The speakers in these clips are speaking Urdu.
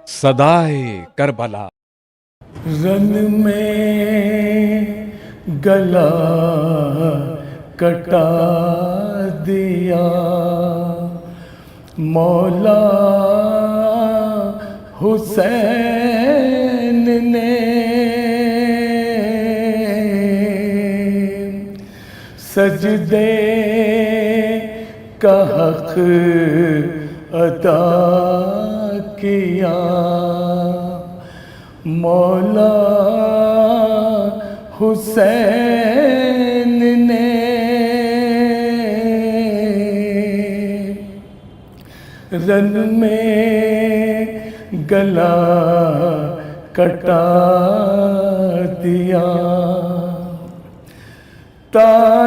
صدائے کربلا رن میں گلا کٹا دیا مولا حسین نے، سجدے کا حق ادا کیا مولا حسین نے، رن میں گلا کٹا دیا۔ تاریکیوں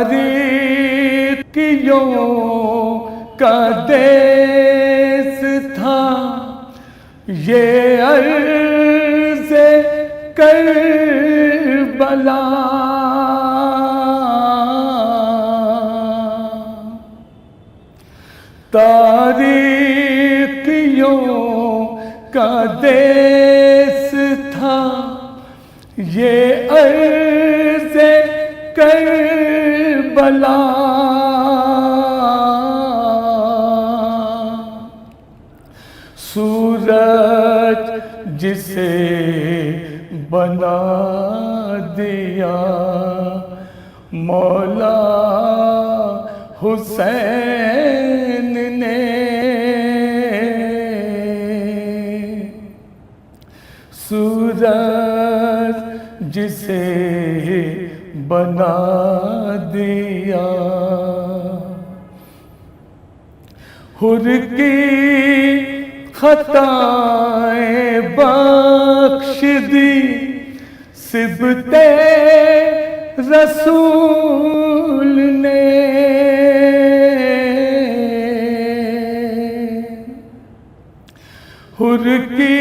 کا دیس تھا یہ عرض کربلا، تاریکیوں کا دیس تھا یہ عرض کربلا، سورج جسے بنا دیا مولا حسین نے، سورج جسے بنا دیا، حر کی خطائیں بخش دی صبط رسول نے، حر کی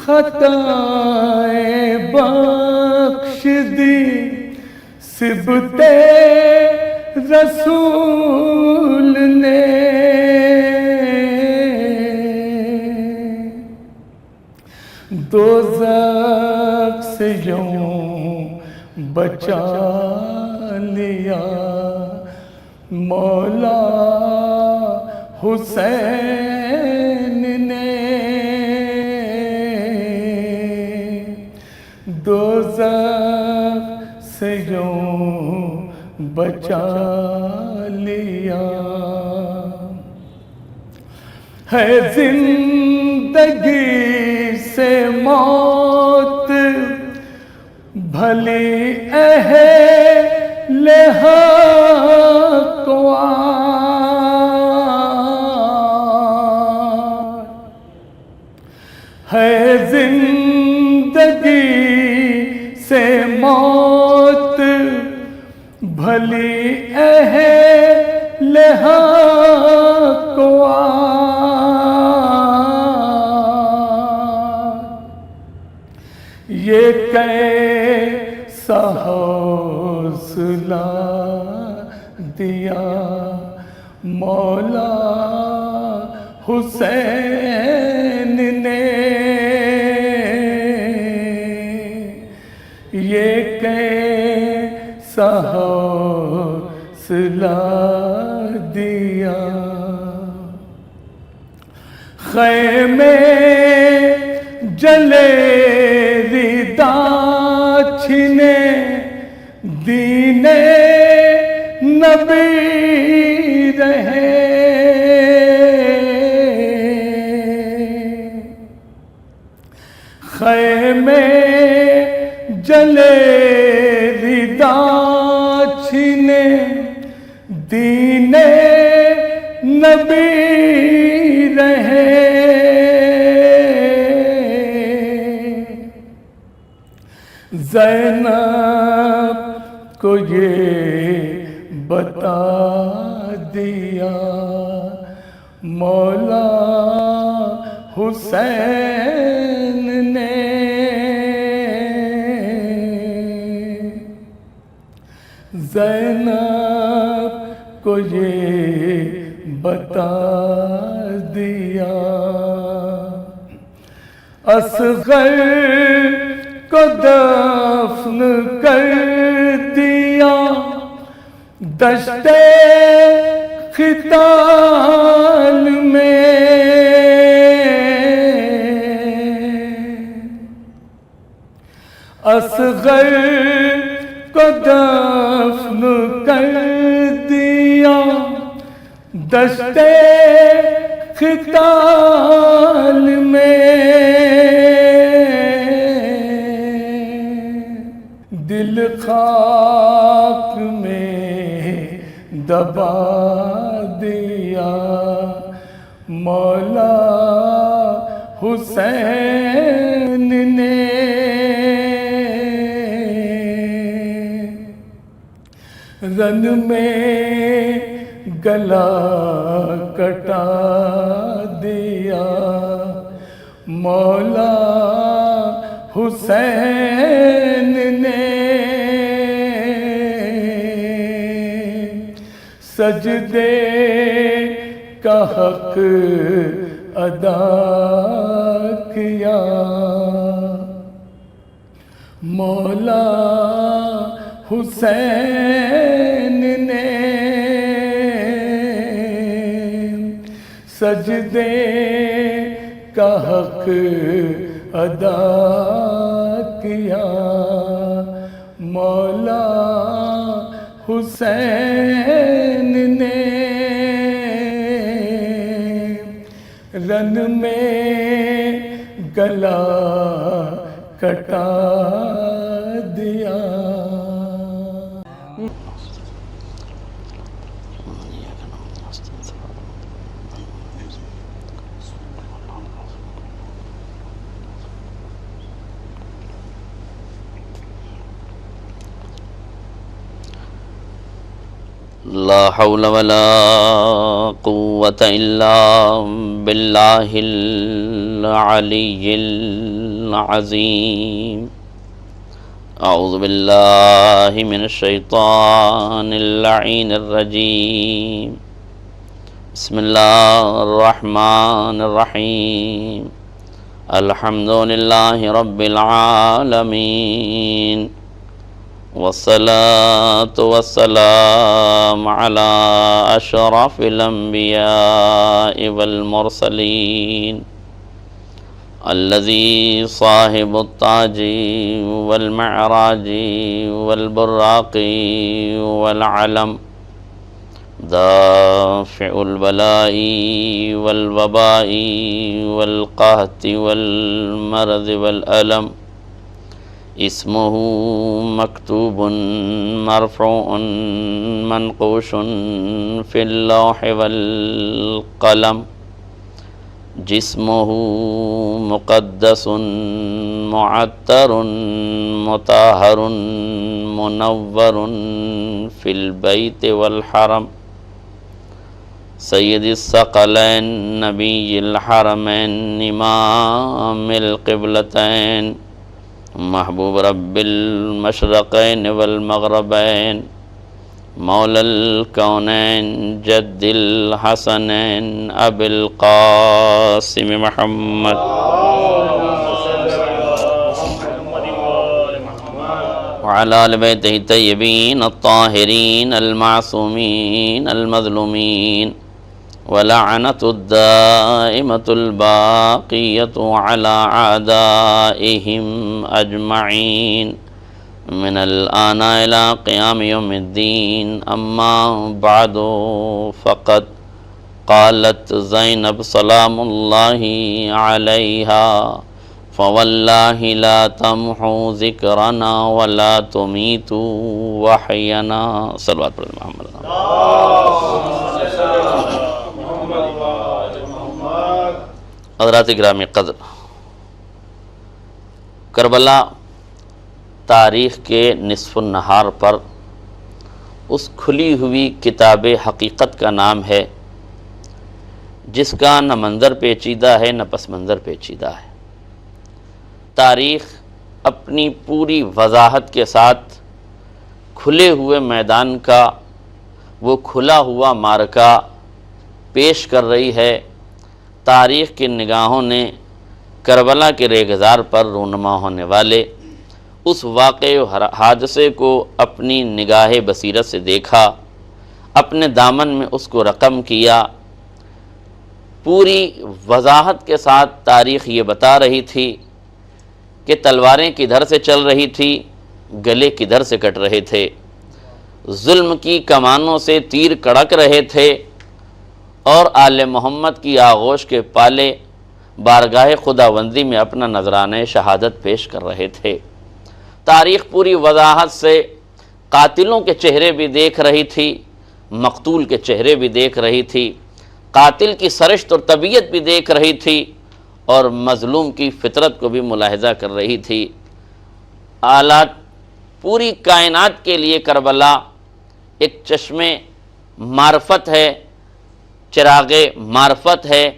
خطائیں بخش دی صبط رسول نے، دوزخ سے یوں بچا لیا مولا حسین نے، دوزخ سے یوں بچا لیا، ہے زندگی سے موت بھلی اہل حق و عار، ہے زندگی سے موت بھلی اہل حق و عار، یہ کیسا حوصلہ دیا مولا حسین نے، یہ کیسا حوصلہ دیا، خیمے جلے ردا چھنے دین نبی رہے، خیمے جلے ردا چھنے دین نبی رہے، زینب کو یہ بتا دیا مولا حسین نے، زینب کو یہ بتا دیا، اصغر کو دفن کر دیا، دشت خطال میں اصغر کو دفن کر دیا، دشت خطال میں دل خاک میں دبا دیا، مولا حسین نے رن میں گلا کٹا دیا، مولا حسین نے سجدے کا حق ادا کیا، مولا حسین نے سجدے کا حق ادا کیا، مولا حسین نے رن میں گلا کٹا دیا۔ لا حول ولا قوة إلا بالله العلي العظيم۔ أعوذ بالله من الشيطان اللعين الرجيم، بسم الله الرحمن الرحيم، الحمد لله رب العالمين، والصلاة والسلام على أشرف الأنبياء والمرسلين، الذي صاحب التاج والمعراج والبراق والعلم، دافع البلاء والوباء والقهط والمرض والألم، اسمه مكتوب مرفوع منقوش في اللوح والقلم، جسمه مقدس معطر مطهر منور في البيت والحرم، سید الثقلین نبی الحرمین امام القبلتین، محبوب رب المشرقین والمغربین، مولا الکونین جد الحسنین ابی القاسم محمد وعلى آل بیتہ الطیبین الطاہرین المعصومین المظلومین، ولعنة الدائمة الباقية على أعدائهم أجمعين من الآن إلى قيام يوم الدين، أما بعد فقد قالت زينب سلام الله عليها، فوالله لا تمحوا ذكرنا ولا تميتوا وحينا، صلوات پر محمد۔ حضرات گرامی قدر، کربلا تاریخ کے نصف النہار پر اس کھلی ہوئی کتاب حقیقت کا نام ہے جس کا نہ منظر پیچیدہ ہے نہ پس منظر پیچیدہ ہے۔ تاریخ اپنی پوری وضاحت کے ساتھ کھلے ہوئے میدان کا وہ کھلا ہوا معرکہ پیش کر رہی ہے، تاریخ کی نگاہوں نے کربلا کے ریگزار پر رونما ہونے والے اس واقعے و حادثے کو اپنی نگاہ بصیرت سے دیکھا، اپنے دامن میں اس کو رقم کیا۔ پوری وضاحت کے ساتھ تاریخ یہ بتا رہی تھی کہ تلواریں کدھر سے چل رہی تھی، گلے کدھر سے کٹ رہے تھے، ظلم کی کمانوں سے تیر کڑک رہے تھے، اور آل محمد کی آغوش کے پالے بارگاہ خداوندی میں اپنا نذرانہ شہادت پیش کر رہے تھے۔ تاریخ پوری وضاحت سے قاتلوں کے چہرے بھی دیکھ رہی تھی، مقتول کے چہرے بھی دیکھ رہی تھی، قاتل کی سرشت اور طبیعت بھی دیکھ رہی تھی، اور مظلوم کی فطرت کو بھی ملاحظہ کر رہی تھی۔ آلات پوری کائنات کے لیے کربلا ایک چشم معرفت ہے، چراغ معرفت ہے۔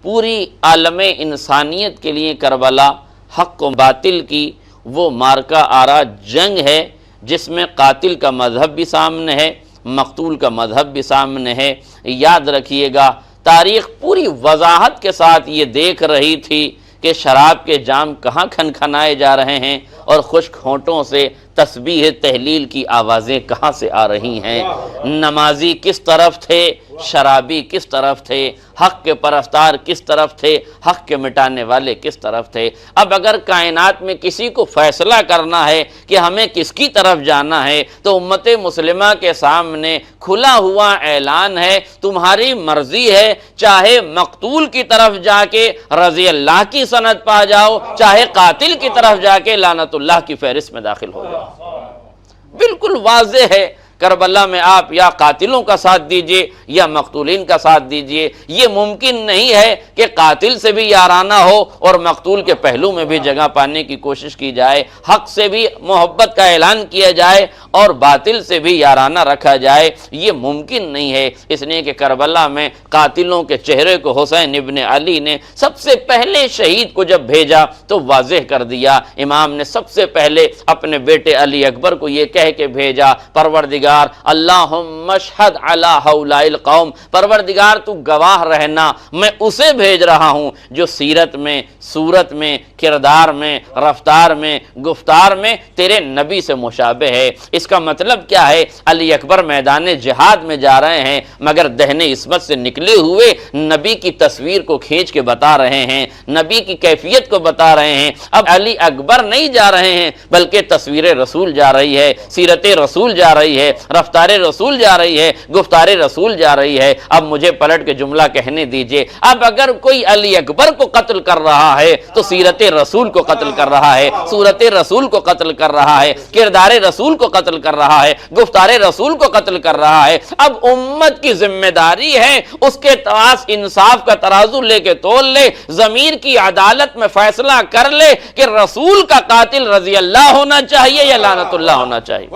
پوری عالم انسانیت کے لیے کربلا حق و باطل کی وہ مارکہ آرا جنگ ہے، جس میں قاتل کا مذہب بھی سامنے ہے، مقتول کا مذہب بھی سامنے ہے۔ یاد رکھیے گا، تاریخ پوری وضاحت کے ساتھ یہ دیکھ رہی تھی کہ شراب کے جام کہاں کھنکھنائے جا رہے ہیں، اور خشک ہونٹوں سے تسبیح تحلیل کی آوازیں کہاں سے آ رہی ہیں۔ نمازی کس طرف تھے، شرابی کس طرف تھے، حق کے پرستار کس طرف تھے، حق کے مٹانے والے کس طرف تھے۔ اب اگر کائنات میں کسی کو فیصلہ کرنا ہے کہ ہمیں کس کی طرف جانا ہے، تو امت مسلمہ کے سامنے کھلا ہوا اعلان ہے، تمہاری مرضی ہے، چاہے مقتول کی طرف جا کے رضی اللہ کی سند پا جاؤ، چاہے قاتل کی طرف جا کے لعنت اللہ کی فہرست میں داخل ہو جاؤ۔ بالکل واضح ہے، کربلا میں آپ یا قاتلوں کا ساتھ دیجئے یا مقتولین کا ساتھ دیجئے۔ یہ ممکن نہیں ہے کہ قاتل سے بھی یارانہ ہو اور مقتول کے پہلو میں بھی جگہ پانے کی کوشش کی جائے، حق سے بھی محبت کا اعلان کیا جائے اور باطل سے بھی یارانہ رکھا جائے۔ یہ ممکن نہیں ہے، اس لیے کہ کربلا میں قاتلوں کے چہرے کو حسین ابن علی نے سب سے پہلے شہید کو جب بھیجا تو واضح کر دیا۔ امام نے سب سے پہلے اپنے بیٹے علی اکبر کو یہ کہہ کے بھیجا، پروردگار اللہم اشہد علی ہؤلاء القوم، پروردگار تو گواہ رہنا، میں اسے بھیج رہا ہوں جو سیرت میں، صورت میں، کردار میں، رفتار میں، گفتار میں تیرے نبی سے مشابہ ہے۔ اس کا مطلب کیا ہے؟ علی اکبر میدان جہاد میں جا رہے ہیں، مگر دہن عصمت سے نکلے ہوئے نبی کی تصویر کو کھینچ کے بتا رہے ہیں، نبی کی کیفیت کو بتا رہے ہیں۔ اب علی اکبر نہیں جا رہے ہیں، بلکہ تصویر رسول جا رہی ہے، سیرت رسول جا رہی ہے، رفتار رسول جا رہی ہے، گفتار رسول جا رہی ہے۔ اب مجھے پلٹ کے جملہ کہنے دیجئے، اب اگر کوئی علی اکبر کو قتل کر رہا ہے تو سیرت رسول کو قتل کر رہا ہے، صورت رسول کو قتل کر رہا ہے، کردار رسول کو قتل کر رہا ہے، گفتار رسول کو قتل کر رہا ہے۔ اب امت کی ذمہ داری ہے اس کے پاس انصاف کا ترازو لے کے تول لے، ضمیر کی عدالت میں فیصلہ کر لے کہ رسول کا قاتل رضی اللہ ہونا چاہیے یا لعنت اللہ ہونا چاہیے،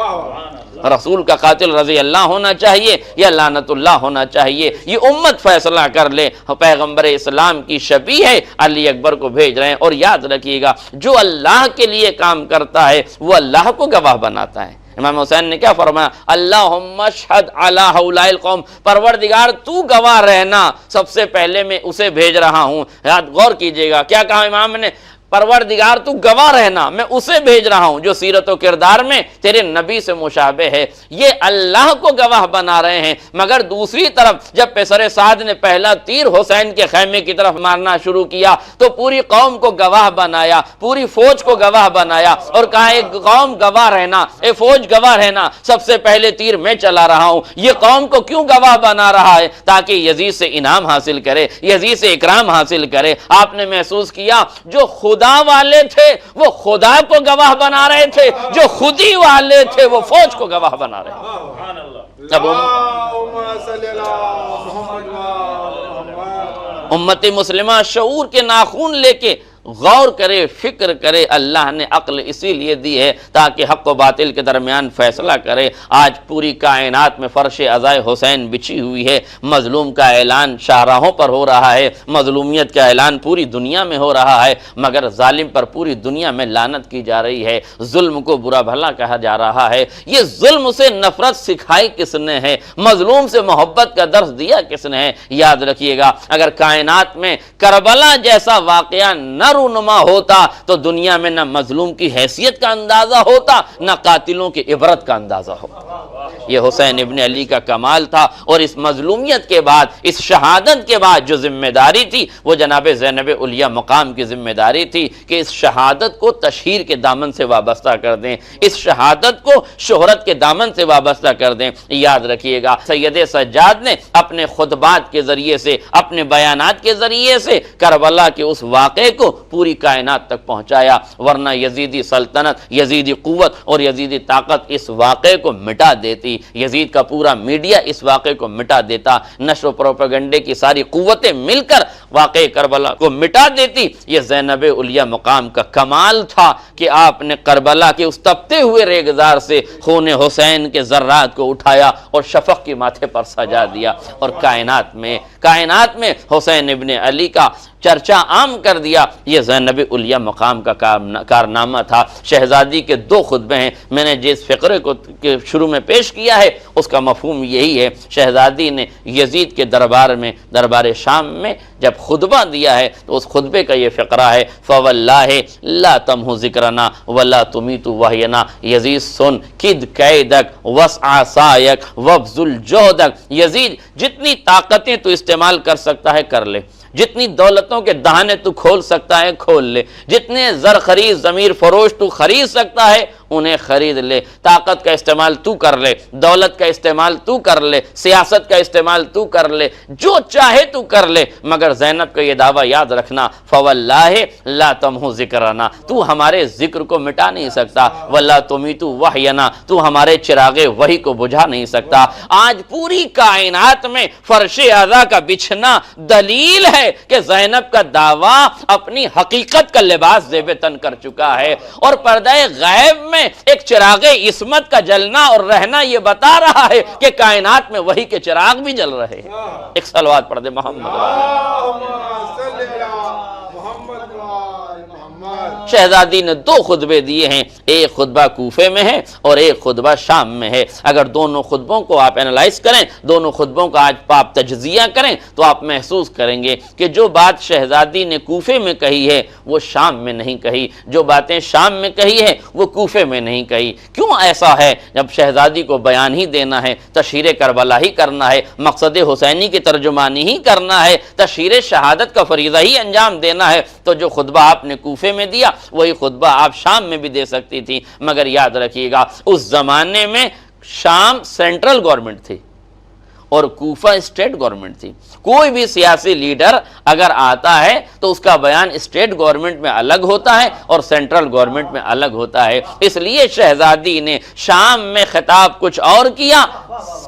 رسول کا قاتل رضی اللہ ہونا چاہیے یا لعنت اللہ ہونا چاہیے۔ یہ امت فیصلہ کر لے۔ پیغمبر اسلام کی شبیہ ہے، علی اکبر کو بھیج رہے ہیں۔ اور یاد رکھیے گا، جو اللہ کے لیے کام کرتا ہے وہ اللہ کو گواہ بناتا ہے۔ امام حسین نے کیا فرمایا؟ اللہم اشہد علی ہؤلاء القوم، پروردگار تو گواہ رہنا، سب سے پہلے میں اسے بھیج رہا ہوں۔ یاد غور کیجئے گا کیا کہا امام نے؟ پروردگار تو گواہ رہنا، میں اسے بھیج رہا ہوں جو سیرت و کردار میں تیرے نبی سے مشابہ ہے۔ یہ اللہ کو گواہ بنا رہے ہیں، مگر دوسری طرف جب پیسر سعد نے پہلا تیر حسین کے خیمے کی طرف مارنا شروع کیا تو پوری قوم کو گواہ بنایا، پوری فوج کو گواہ بنایا اور کہا ایک قوم گواہ رہنا، اے فوج گواہ رہنا، سب سے پہلے تیر میں چلا رہا ہوں۔ یہ قوم کو کیوں گواہ بنا رہا ہے؟ تاکہ یزید سے انعام حاصل کرے، یزید سے اکرام حاصل کرے۔ آپ نے محسوس کیا جو خدا والے تھے وہ خدا کو گواہ بنا رہے تھے، جو خودی والے تھے وہ فوج کو گواہ بنا رہے تھے۔ اب امت مسلمہ شعور کے ناخون لے کے غور کرے، فکر کرے۔ اللہ نے عقل اسی لیے دی ہے تاکہ حق و باطل کے درمیان فیصلہ کرے۔ آج پوری کائنات میں فرش عزائے حسین بچھی ہوئی ہے، مظلوم کا اعلان شاہراہوں پر ہو رہا ہے، مظلومیت کا اعلان پوری دنیا میں ہو رہا ہے، مگر ظالم پر پوری دنیا میں لعنت کی جا رہی ہے، ظلم کو برا بھلا کہا جا رہا ہے۔ یہ ظلم سے نفرت سکھائی کس نے ہے؟ مظلوم سے محبت کا درس دیا کس نے ہے؟ یاد رکھیے گا، اگر کائنات میں کربلا جیسا واقعہ نہ رونما ہوتا تو دنیا میں نہ مظلوم کی حیثیت کا اندازہ ہوتا، نہ قاتلوں کی عبرت کا اندازہ ہوتا۔ یہ حسین ابن علی کا کمال تھا، اور اس مظلومیت کے بعد، اس شہادت کے بعد جو ذمہ داری تھی وہ جناب زینب علیہ مقام کی ذمہ داری تھی کہ اس شہادت کو تشہیر کے دامن سے وابستہ کر دیں، اس شہادت کو شہرت کے دامن سے وابستہ کر دیں۔ یاد رکھیے گا، سید سجاد نے اپنے خطبات کے ذریعے سے، اپنے بیانات کے ذریعے سے کربلا کے اس واقعے کو پوری کائنات تک پہنچایا، ورنہ یزیدی سلطنت، یزیدی قوت اور یزیدی طاقت اس واقعے کو مٹا دیتی، یزید کا پورا میڈیا اس واقعے کو مٹا دیتا، نشر و پروپیگنڈے کی ساری قوتیں مل کر واقعے کربلا کو مٹا دیتی۔ یہ زینب علیہ مقام کا کمال تھا کہ آپ نے کربلا کے اس تپتے ہوئے ریگزار سے خون حسین کے ذرات کو اٹھایا اور شفق کے ماتھے پر سجا دیا، اور کائنات میں حسین ابن علی کا چرچا عام کر دیا۔ یہ زینب علیہ مقام کا کارنامہ تھا۔ شہزادی کے دو خطبے ہیں، میں نے جس فقرے کو شروع میں پیش کیا ہے اس کا مفہوم یہی ہے۔ شہزادی نے یزید کے دربار شام میں جب خطبہ دیا ہے تو اس خطبے کا یہ فقرہ ہے، فَوَاللَّهِ لَا تَمْحُ ذِكْرَنَا وَلَا تُمِيتُ وَحْيَنَا۔ یزید سن، کِدْ کَیدَک وَسْعَ سَعْیَک وَبْذُلْ جُہْدَک۔ یزید جتنی طاقتیں تو استعمال کر سکتا ہے کر لے، جتنی دولتوں کے دہانے تو کھول سکتا ہے کھول لے، جتنے زر خرید ضمیر فروش تو خرید سکتا ہے انہیں خرید لے، طاقت کا استعمال تو کر لے، دولت کا استعمال تو کر لے، سیاست کا استعمال تو کر لے، جو چاہے تو کر لے، مگر زینب کا یہ دعویٰ یاد رکھنا، فَوَاللَّهِ لَا تَمْحُ ذِكْرَنَا، تو ہمارے ذکر کو مٹا نہیں سکتا، وَلَا تُمِيتُ وَحْيَنَا، تو ہمارے چراغ وحی کو بجھا نہیں سکتا۔ آج پوری کائنات میں فرش عزا کا بچھنا دلیل ہے کہ زینب کا دعویٰ اپنی حقیقت کا لباس زیب تن کر چکا ہے، اور پردہ غیب میں ایک چراغ عصمت کا جلنا اور رہنا یہ بتا رہا ہے کہ کائنات میں وحی کے چراغ بھی جل رہے ہیں۔ ایک صلوات پڑھ دے محمد۔ شہزادی نے دو خطبے دیے ہیں، ایک خطبہ کوفے میں ہے اور ایک خطبہ شام میں ہے۔ اگر دونوں خطبوں کو آپ انالائز کریں، دونوں خطبوں کا آج آپ تجزیہ کریں تو آپ محسوس کریں گے کہ جو بات شہزادی نے کوفے میں کہی ہے وہ شام میں نہیں کہی، جو باتیں شام میں کہی ہے وہ کوفے میں نہیں کہی۔ کیوں ایسا ہے؟ جب شہزادی کو بیان ہی دینا ہے، تشہیر کربلا ہی کرنا ہے، مقصد حسینی کی ترجمانی ہی کرنا ہے، تشہیر شہادت کا فریضہ ہی انجام دینا ہے، تو جو خطبہ آپ نے کوفے میں دیا وہی خطبہ آپ شام میں بھی دے سکتی تھی۔ مگر یاد رکھیے گا، اس زمانے میں شام سینٹرل گورنمنٹ تھی اور کوفہ اسٹیٹ گورنمنٹ تھی۔ کوئی بھی سیاسی لیڈر اگر آتا ہے تو اس کا بیان اسٹیٹ گورنمنٹ میں الگ ہوتا ہے اور سینٹرل گورنمنٹ میں الگ ہوتا ہے۔ اس لیے شہزادی نے شام میں خطاب کچھ اور کیا،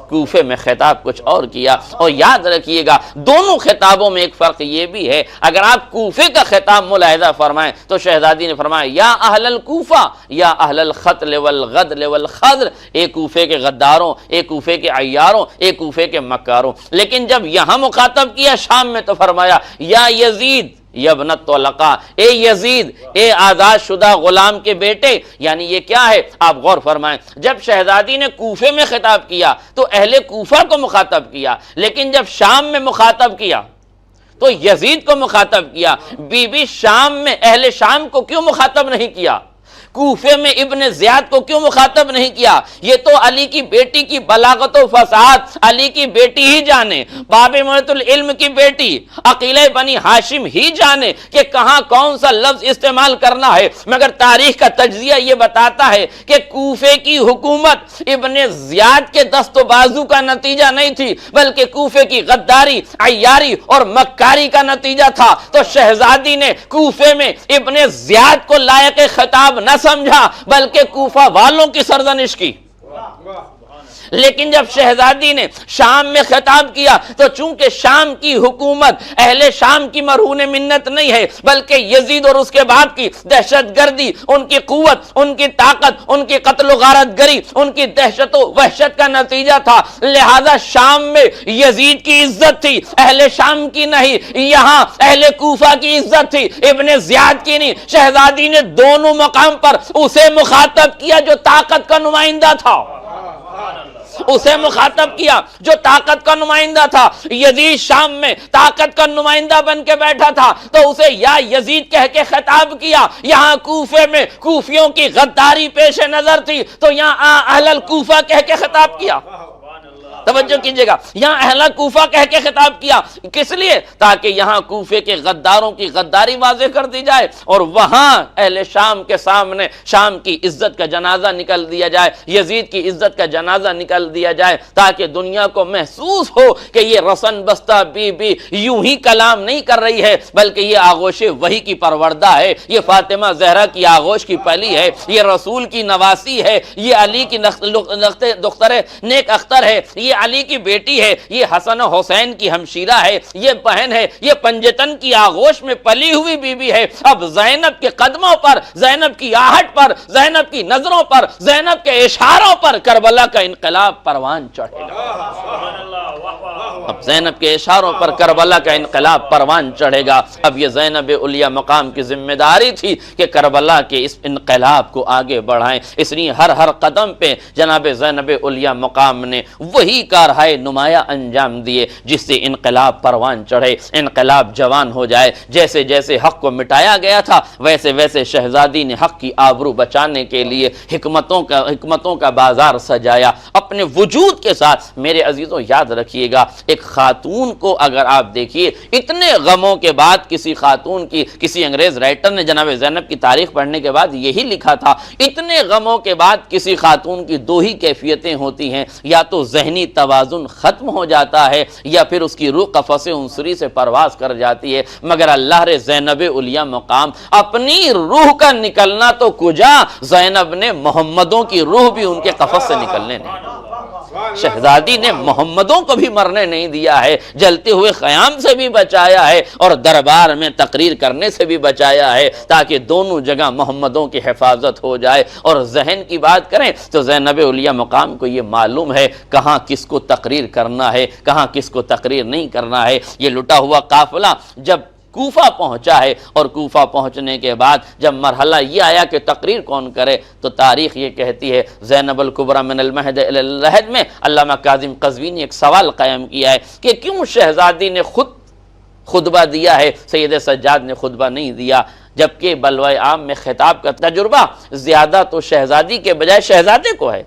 کوفے میں خطاب کچھ اور کیا۔ اور یاد رکھیے گا، دونوں خطابوں میں ایک فرق یہ بھی ہے، اگر آپ کوفے کا خطاب ملاحظہ فرمائیں تو شہزادی نے فرمایا یا اہل الکوفہ یا اہل القتل والغدر والخضر، ایک کوفے کے غداروں، ایک کوفے کے عیاروں، ایک کوفے کے مکاروں۔ لیکن جب یہاں مخاطب کیا شام میں تو فرمایا یا یزید یا ابن الطلقاء، اے یزید، اے آزاد شدہ غلام کے بیٹے۔ یعنی یہ کیا ہے؟ آپ غور فرمائیں، جب شہزادی نے کوفے میں خطاب کیا تو اہل کوفہ کو مخاطب کیا، لیکن جب شام میں مخاطب کیا تو یزید کو مخاطب کیا۔ بی بی شام میں اہل شام کو کیوں مخاطب نہیں کیا؟ کوفے میں ابن زیاد کو کیوں مخاطب نہیں کیا؟ یہ تو علی کی بیٹی کی بلاغت و فصاحت علی کی بیٹی ہی جانے، باب معرفت العلم کی بیٹی عقیلہ بنی ہاشم ہی جانے کہ کہاں کون سا لفظ استعمال کرنا ہے۔ مگر تاریخ کا تجزیہ یہ بتاتا ہے کہ کوفے کی حکومت ابن زیاد کے دست و بازو کا نتیجہ نہیں تھی، بلکہ کوفے کی غداری، عیاری اور مکاری کا نتیجہ تھا۔ تو شہزادی نے کوفے میں ابن زیاد کو لائق خطاب نہ سمجھا، بلکہ کوفہ والوں کی سرزنش کی۔ لیکن جب شہزادی نے شام میں خطاب کیا تو چونکہ شام کی حکومت اہل شام کی مرہون منت نہیں ہے، بلکہ یزید اور اس کے باپ کی دہشت گردی، ان کی قوت، ان کی طاقت، ان کی قتل و غارت گری، ان کی دہشت و وحشت کا نتیجہ تھا، لہذا شام میں یزید کی عزت تھی، اہل شام کی نہیں، یہاں اہل کوفہ کی عزت تھی، ابن زیاد کی نہیں۔ شہزادی نے دونوں مقام پر اسے مخاطب کیا جو طاقت کا نمائندہ تھا، اسے مخاطب کیا جو طاقت کا نمائندہ تھا۔ یزید شام میں طاقت کا نمائندہ بن کے بیٹھا تھا تو اسے یا یزید کہہ کے خطاب کیا، یہاں کوفے میں کوفیوں کی غداری پیش نظر تھی تو یہاں اہل الکوفہ کہہ کے خطاب کیا۔ توجہ کیجئے گا، یہاں اہل کوفہ کہہ کے خطاب کیا، کس لیے؟ تاکہ یہاں کوفے کے غداروں کی غداری واضح کر دی جائے اور وہاں اہل شام کے سامنے شام کی عزت کا جنازہ نکل دیا جائے، یزید کی عزت کا جنازہ نکل دیا جائے، تاکہ دنیا کو محسوس ہو کہ یہ رسن بستہ بی بی یوں ہی کلام نہیں کر رہی ہے، بلکہ یہ آغوش وحی کی پروردہ ہے، یہ فاطمہ زہرا کی آغوش کی پلی ہے، یہ رسول کی نواسی ہے، یہ علی کی دختر نیک اختر ہے، یہ علی کی بیٹی ہے، یہ حسن و حسین کی ہمشیرہ ہے، یہ بہن ہے، یہ پنجتن کی آغوش میں پلی ہوئی بی بی ہے۔ اب زینب کے قدموں پر، زینب کی آہٹ پر، زینب کی نظروں پر، زینب کے اشاروں پر کربلا کا انقلاب پروان چڑھے گا۔ اب زینب کے اشاروں پر کربلا کا انقلاب پروان چڑھے گا۔ اب یہ زینب علیہ مقام کی ذمہ داری تھی کہ کربلا کے اس انقلاب کو آگے بڑھائیں، اس لیے ہر قدم پہ جناب زینب علیہ مقام نے وہی کارہائے نمایاں انجام دیے جس سے انقلاب پروان چڑھے، انقلاب جوان ہو جائے۔ جیسے جیسے حق کو مٹایا گیا تھا ویسے ویسے شہزادی نے حق کی آبرو بچانے کے لیے حکمتوں کا بازار سجایا اپنے وجود کے ساتھ۔ میرے عزیزوں یاد رکھیے گا، ایک خاتون کو اگر آپ دیکھیے، اتنے غموں کے بعد کسی خاتون کی، کسی انگریز رائٹر نے جناب زینب کی تاریخ پڑھنے کے بعد یہی لکھا تھا، اتنے غموں کے بعد کسی خاتون کی دو ہی کیفیتیں ہوتی ہیں، یا تو ذہنی توازن ختم ہو جاتا ہے یا پھر اس کی روح قفس عنصری سے پرواز کر جاتی ہے۔ مگر اللہ رے زینب علیہ مقام اپنی روح کا نکلنا تو کجا، زینب نے محمدوں کی روح بھی ان کے قفس سے نکلنے نہیں، شہزادی نے محمدوں کو بھی مرنے نہیں دیا ہے، جلتے ہوئے خیام سے بھی بچایا ہے اور دربار میں تقریر کرنے سے بھی بچایا ہے، تاکہ دونوں جگہ محمدوں کی حفاظت ہو جائے۔ اور ذہن کی بات کریں تو زینب علیہ مقام کو یہ معلوم ہے کہاں کس کو تقریر کرنا ہے، کہاں کس کو تقریر نہیں کرنا ہے۔ یہ لٹا ہوا قافلہ جب کوفہ پہنچا ہے اور کوفہ پہنچنے کے بعد جب مرحلہ یہ آیا کہ تقریر کون کرے تو تاریخ یہ کہتی ہے زینب الکبریٰ من المہد الی اللحد میں علامہ کاظم قزوینی نے ایک سوال قائم کیا ہے کہ کیوں شہزادی نے خود خطبہ دیا ہے، سید سجاد نے خطبہ نہیں دیا، جبکہ بلوائے عام میں خطاب کا تجربہ زیادہ تو شہزادی کے بجائے شہزادے کو ہے،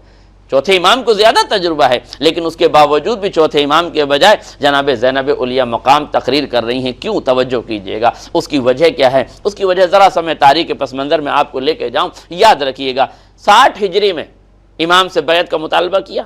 چوتھے امام کو زیادہ تجربہ ہے، لیکن اس کے باوجود بھی چوتھے امام کے بجائے جناب زینب علیہ مقام تقریر کر رہی ہیں۔ کیوں؟ توجہ کیجئے گا، اس کی وجہ کیا ہے؟ اس کی وجہ ذرا سا میں تاریخ کے پس منظر میں آپ کو لے کے جاؤں۔ یاد رکھیے گا 60 ہجری میں امام سے بیعت کا مطالبہ کیا،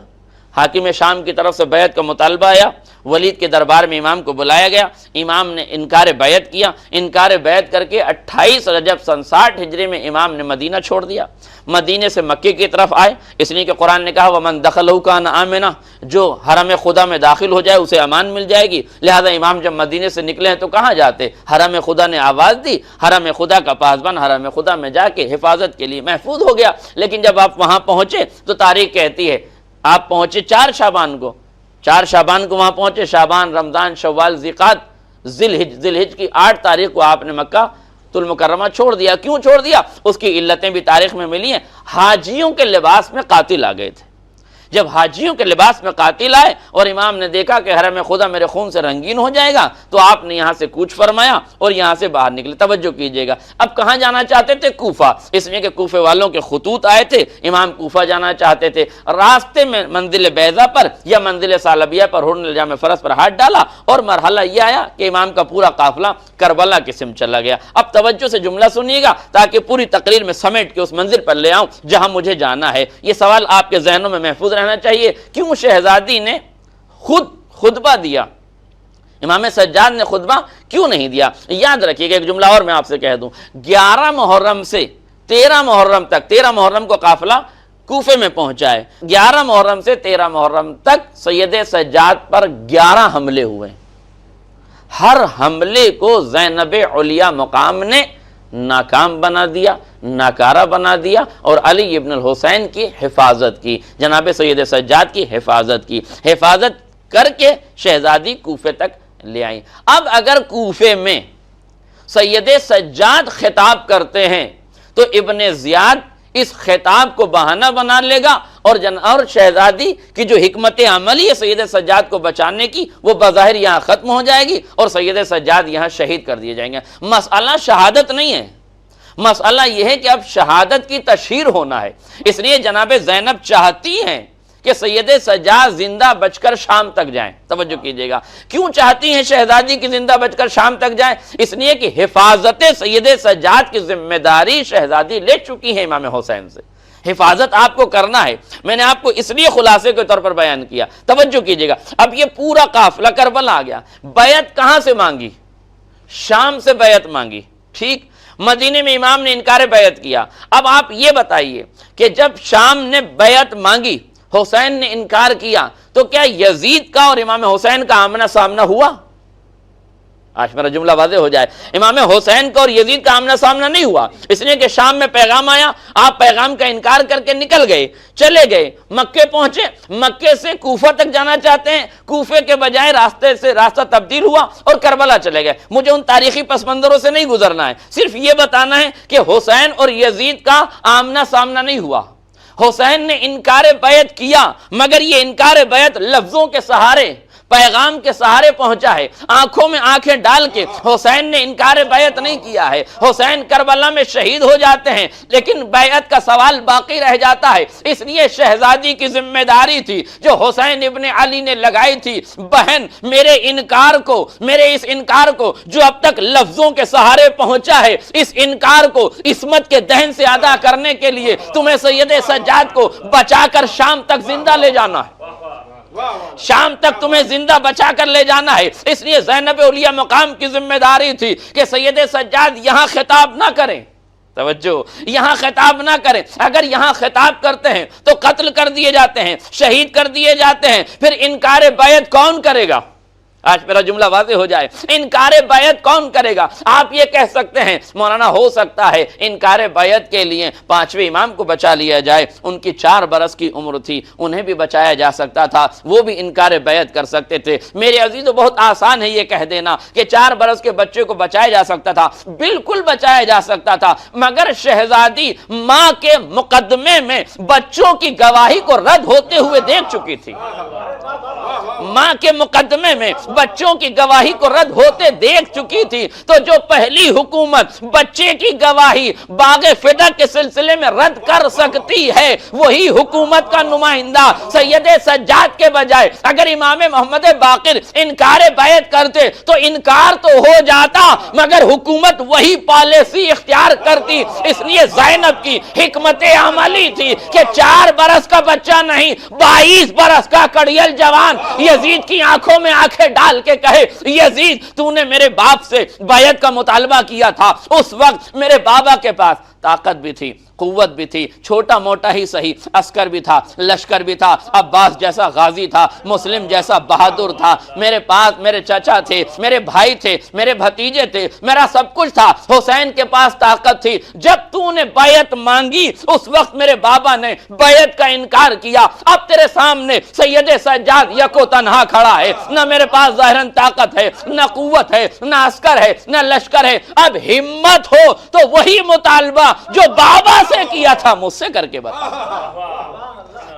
حاکم شام کی طرف سے بیعت کا مطالبہ آیا، ولید کے دربار میں امام کو بلایا گیا، امام نے انکار بیعت کیا، انکار بیعت کر کے 28 رجب سن 60 ہجری میں امام نے مدینہ چھوڑ دیا، مدینے سے مکے کی طرف آئے، اس لیے کہ قرآن نے کہا وَمَن دَخَلَهُ كَانَ آمِنًا، جو حرم خدا میں داخل ہو جائے اسے امان مل جائے گی۔ لہذا امام جب مدینے سے نکلے ہیں تو کہاں جاتے؟ حرم خدا نے آواز دی، حرم خدا کا پاسبان حرم خدا میں جا کے حفاظت کے لیے محفوظ ہو گیا۔ لیکن جب آپ وہاں پہنچے تو تاریخ کہتی ہے آپ پہنچے 4 شعبان کو، 4 شعبان کو وہاں پہنچے، شعبان، رمضان، شوال، ذیقعد، ذی الحج کی 8 تاریخ کو آپ نے مکہ المکرمہ چھوڑ دیا۔ کیوں چھوڑ دیا؟ اس کی علتیں بھی تاریخ میں ملی ہیں۔ حاجیوں کے لباس میں قاتل آ گئے تھے، جب حاجیوں کے لباس میں قاتل آئے اور امام نے دیکھا کہ حرم خدا میرے خون سے رنگین ہو جائے گا تو آپ نے یہاں سے کوچ فرمایا اور یہاں سے باہر نکلے۔ توجہ کیجئے گا، اب کہاں جانا چاہتے تھے؟ کوفہ، اس لیے کہ کوفے والوں کے خطوط آئے تھے، امام کوفہ جانا چاہتے تھے۔ راستے میں منزل بیضہ پر یا منزل ثعلبیہ پر ہرن الجام فرس پر ہاتھ ڈالا اور مرحلہ یہ آیا کہ امام کا پورا قافلہ کربلا کی سمت چلا گیا۔ اب توجہ سے جملہ سنیے گا تاکہ پوری تقریر میں سمیٹ کے اس منزل پر لے آؤں جہاں مجھے جانا ہے۔ یہ سوال آپ کے ذہنوں میں محفوظ رہنا چاہیے، کیوں شہزادی نے خود خطبہ دیا، امام سجاد نے خطبہ کیوں نہیں دیا؟ یاد رکھیے گا ایک جملہ اور میں آپ سے کہہ دوں، 11 محرم سے 13 محرم تک، 13 محرم کو قافلہ کوفے میں پہنچائے۔ 11 محرم سے 13 محرم تک سید سجاد پر 11 حملے ہوئے، ہر حملے کو زینب علیہ مقام نے ناکام بنا دیا، ناکارہ بنا دیا، اور علی ابن الحسین کی حفاظت کی، جناب سید سجاد کی حفاظت کر کے شہزادی کوفے تک لے آئیں۔ اب اگر کوفے میں سید سجاد خطاب کرتے ہیں تو ابن زیاد اس خطاب کو بہانہ بنا لے گا، اور شہزادی کی جو حکمت عملی ہے سید سجاد کو بچانے کی وہ بظاہر یہاں ختم ہو جائے گی، اور سید سجاد یہاں شہید کر دیے جائیں گے۔ مسئلہ شہادت نہیں ہے، مسئلہ یہ ہے کہ اب شہادت کی تشہیر ہونا ہے۔ اس لیے جناب زینب چاہتی ہیں کہ سید سجاد زندہ بچ کر شام تک جائیں۔ توجہ کیجئے گا، کیوں چاہتی ہیں شہزادی کی زندہ بچ کر شام تک جائیں؟ اس لیے کہ حفاظت سید سجاد کی ذمہ داری شہزادی لے چکی ہے امام حسین سے، حفاظت آپ کو کرنا ہے۔ میں نے آپ کو اس لیے خلاصے کے طور پر بیان کیا، توجہ کیجئے گا۔ اب یہ پورا قافلہ کربلا آ گیا، بیعت کہاں سے مانگی؟ شام سے بیعت مانگی، ٹھیک؟ مدینے میں امام نے انکار بیعت کیا۔ اب آپ یہ بتائیے کہ جب شام نے بیعت مانگی، حسین نے انکار کیا، تو کیا یزید کا اور امام حسین کا آمنا سامنا ہوا؟ آج میرا جملہ واضح ہو جائے، امام حسین کا اور یزید کا آمنا سامنا نہیں ہوا، اس لیے کہ شام میں پیغام آیا، آپ پیغام کا انکار کر کے نکل گئے، چلے گئے، مکے پہنچے، مکے سے کوفہ تک جانا چاہتے ہیں، کوفے کے بجائے راستہ تبدیل ہوا اور کربلا چلے گئے۔ مجھے ان تاریخی پس منظروں سے نہیں گزرنا ہے، صرف یہ بتانا ہے کہ حسین اور یزید کا آمنا سامنا نہیں ہوا۔ حسین نے انکار بیعت کیا، مگر یہ انکار بیعت لفظوں کے سہارے، پیغام کے سہارے پہنچا ہے، آنکھوں میں آنکھیں ڈال کے حسین نے انکار بیعت نہیں کیا ہے۔ حسین کربلا میں شہید ہو جاتے ہیں، لیکن بیعت کا سوال باقی رہ جاتا ہے۔ اس لیے شہزادی کی ذمہ داری تھی جو حسین ابن علی نے لگائی تھی، بہن میرے اس انکار کو جو اب تک لفظوں کے سہارے پہنچا ہے، اس انکار کو عصمت کے دہن سے ادا کرنے کے لیے تمہیں سید سجاد کو بچا کر شام تک زندہ لے جانا ہے، شام تک تمہیں زندہ بچا کر لے جانا ہے۔ اس لیے زینب علیہ مقام کی ذمہ داری تھی کہ سید سجاد یہاں خطاب نہ کریں، توجہ، یہاں خطاب نہ کریں۔ اگر یہاں خطاب کرتے ہیں تو قتل کر دیے جاتے ہیں، شہید کر دیے جاتے ہیں، پھر انکار بیعت کون کرے گا؟ آج میرا جملہ واضح ہو جائے، انکار بیعت کون کرے گا؟ آپ یہ کہہ سکتے ہیں مولانا ہو سکتا ہے انکار بیعت کے لیے 5ویں امام کو بچا لیا جائے، ان کی 4 برس کی عمر تھی، انہیں بھی بچایا جا سکتا تھا، وہ بھی انکار بیعت کر سکتے تھے۔ میرے عزیزو، بہت آسان ہے یہ کہہ دینا کہ 4 برس کے بچے کو بچایا جا سکتا تھا، بالکل بچایا جا سکتا تھا، مگر شہزادی ماں کے مقدمے میں بچوں کی گواہی کو رد ہوتے ہوئے دیکھ چکی تھی، ماں کے مقدمے میں بچوں کی گواہی کو رد ہوتے دیکھ چکی تھی، تو جو پہلی حکومت بچے کی گواہی باغ فدا کے سلسلے میں رد کر سکتی ہے، وہی حکومت کا نمائندہ سید سجاد کے بجائے اگر امام محمد باقر انکار بیعت کرتے تو انکار تو ہو جاتا، مگر حکومت وہی پالیسی اختیار کرتی۔ اس لیے زینب کی حکمت عملی تھی کہ 4 برس کا بچہ نہیں، 22 برس کا کڑیل جوان یزید کی آنکھوں میں آنکھیں ڈال کے کہے، یزید تو نے میرے باپ سے بیعت کا مطالبہ کیا تھا، اس وقت میرے بابا کے پاس طاقت بھی تھی، قوت بھی تھی، چھوٹا موٹا ہی صحیح عسکر بھی تھا، لشکر بھی تھا، عباس جیسا غازی تھا، مسلم جیسا بہادر تھا، میرے پاس میرے چچا تھے، میرے بھائی تھے، میرے بھتیجے تھے، میرا سب کچھ تھا، حسین کے پاس طاقت تھی۔ جب تو نے بیعت مانگی اس وقت میرے بابا نے بیعت کا انکار کیا، اب تیرے سامنے سید سجاد یکو تنہا کھڑا ہے، نہ میرے پاس ظاہراً طاقت ہے، نہ قوت ہے، نہ عسکر ہے، نہ لشکر ہے، اب ہمت ہو تو وہی مطالبہ جو بابا سے کیا تھا مجھ سے کر کے بتا،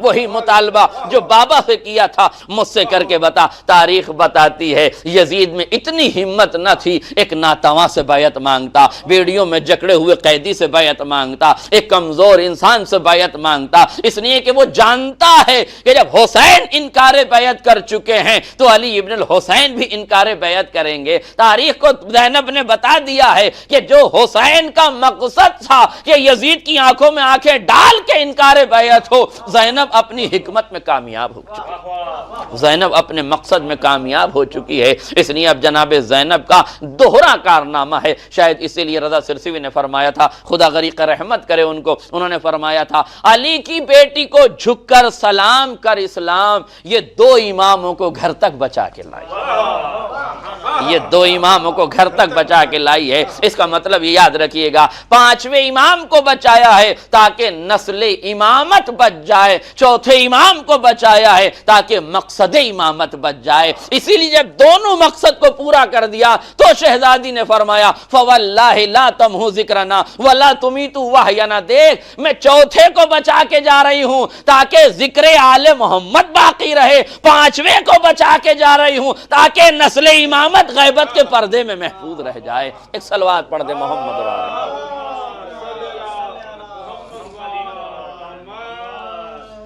وہی مطالبہ جو بابا سے کیا تھا مجھ سے کر کے بتا۔ تاریخ بتاتی ہے یزید میں اتنی ہمت نہ تھی، ایک ناتواں سے بیعت مانگتا، بیڑیوں میں جکڑے ہوئے قیدی سے بیعت مانگتا، ایک کمزور انسان سے بیعت مانگتا، اس لیے کہ وہ جانتا ہے کہ جب حسین انکار بیعت کر چکے ہیں تو علی ابن الحسین بھی انکار بیعت کریں گے۔ تاریخ کو زینب نے بتا دیا ہے کہ جو حسین کا مقصد تھا کہ یزید کی آنکھوں میں آنکھیں ڈال کے انکار بیعت ہو، زینب زینب اپنی حکمت میں کامیاب ہو چکی ہے، زینب اپنے مقصد میں کامیاب ہو چکی ہے، اس لیے اب جناب زینب کا دوہرا کارنامہ ہے۔ شاید اسی لیے رضا سرسوی نے فرمایا تھا، خدا غریق رحمت کرے ان کو، انہوں نے فرمایا تھا علی کی بیٹی کو جھک کر سلام کر اسلام، یہ دو اماموں کو گھر تک بچا کے لائی، یہ دو اماموں کو گھر تک بچا کے لائی ہے۔ اس کا مطلب یہ یاد رکھیے گا، پانچویں امام کو بچایا ہے تاکہ نسل امامت بچ جائے، چوتھے امام کو بچایا ہے تاکہ مقصد امامت بچ جائے۔ اسی لیے جب دونوں مقصد کو پورا کر دیا تو شہزادی نے فرمایا فواللہ لا تمحو ذکرنا ولا تمیتو وحینا، دیکھ میں چوتھے کو بچا کے جا رہی ہوں تاکہ ذکر آل محمد باقی رہے، پانچویں کو بچا کے جا رہی ہوں تاکہ نسل امامت غیبت کے پردے میں محفوظ رہ جائے۔ ایک صلوات پڑھ دے محمد رسول۔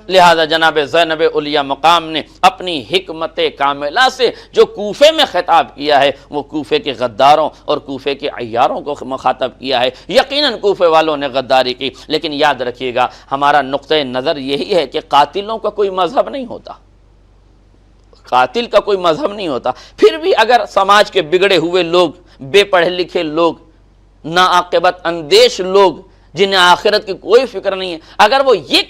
لہذا جناب زینب علیہ مقام نے اپنی حکمت کاملہ سے جو کوفے میں خطاب کیا ہے وہ کوفے کے غداروں اور کوفے کے عیاروں کو مخاطب کیا ہے۔ یقیناً کوفے والوں نے غداری کی، لیکن یاد رکھیے گا ہمارا نقطہ نظر یہی ہے کہ قاتلوں کا کوئی مذہب نہیں ہوتا، قاتل کا کوئی مذہب نہیں ہوتا۔ پھر بھی اگر سماج کے بگڑے ہوئے لوگ، بے پڑھے لکھے لوگ، ناعاقبت اندیش لوگ جنہیں آخرت کی کوئی فکر نہیں ہے، اگر وہ یہ